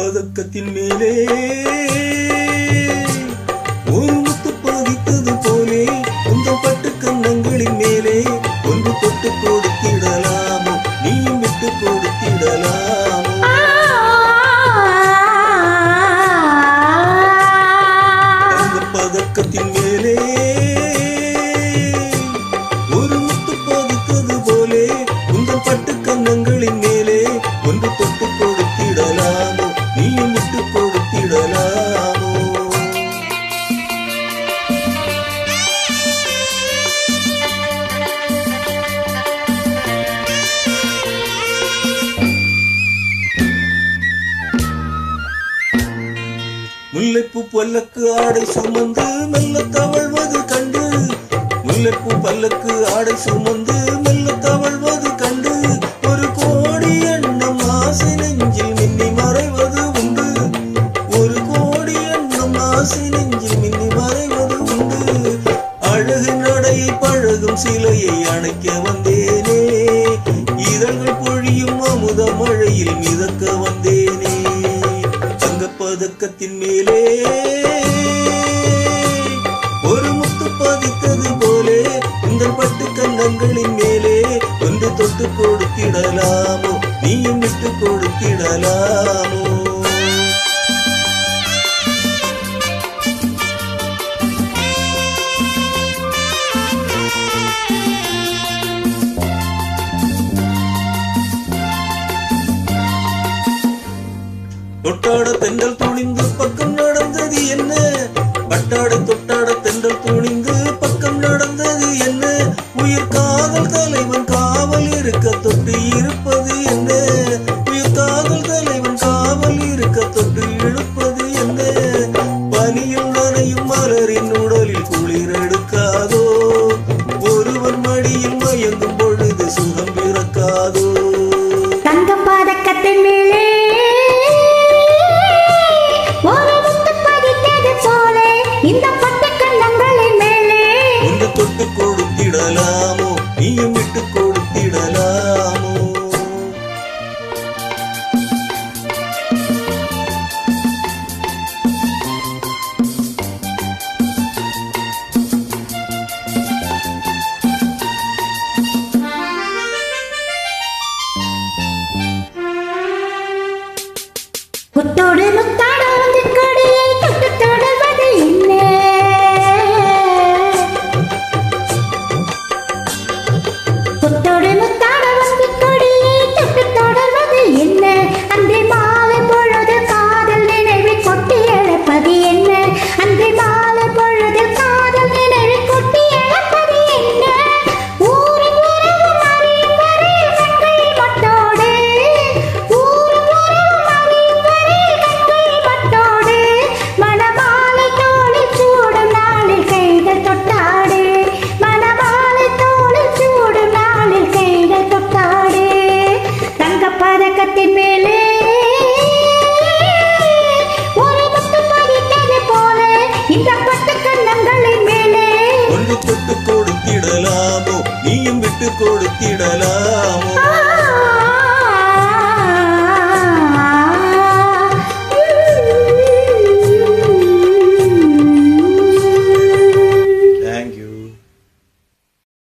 பதக்கத்தின் மேலே ஒரு முத்து பதித்தது போலே உங்கள் பட்டு கன்னங்களின் மேலே ஒன்று தொட்டு கொடுத்திடலாமோ நீயும் விட்டு கொடுத்திடலாமோ அந்த பதக்கத்தின் மேலே ஒரு முத்து பதித்தது போலே உங்கள் பட்டு கன்னங்களின் மேலே ஒன்று தொட்டு கொடுத்திடலாமோ நீயும் விட்டு கொடுத்திடலாமோ முல்லைப்பூ பல்லக்கு ஆடை சுமந்து மெல்ல தவழ்வது கண்டு முல்லைப்பூ பல்லக்கு ஆடை சுமந்து மெல்ல தவழ்வது கண்டு ஒரு கோடி எண்ணம் ஆசை நெஞ்சில் மின்னி மறைவது உண்டு ஒரு கோடி எண்ணம் ஆசை நெஞ்சில் மின்னி மறைவது உண்டு அழகு நடையை பழகும் சிலையை அணைக்க வந்தேனே இதழ்கள் பொழியும் அமுத மழையில் மிதக்க வந்தேனே பதக்கத்தின் மேலே ஒரு முத்து பதித்தது போலே உங்கள் பட்டு கன்னங்களின் மேலே ஒன்று தொட்டு கொடுத்திடலாமோ நீயும் விட்டு கொடுத்திடலாமோ தொட்டாட தென்றல் துணிந்து பக்கம் நடந்தது என்ன பட்டாட தொட்டாட தென்றல் துணிந்து பக்கம் நடந்தது என்ன உயிர் காதல் தலைவன் காவல் இருக்க தொட்டு இருப்பது என்ன உயிர் காதல் தலைவன் காவல் இருக்க தொட்டு இழுப்பது என்ன பனியில் நனையும் மலரின் உடலில் குளிர் எடுக்காதோ ஒருவர் மடியில் மயங்கும் பொழுது சுகம் பிறக்காதோ தங்க பதக்கத்தின் மேலே இந்த பட்டு கன்னங்களின் மேலே ஒன்று தொட்டு கொடுத்திடலாமோ நீயும் விட்டு கொடுத்திடலாமோ முத்தோடு முத்தாட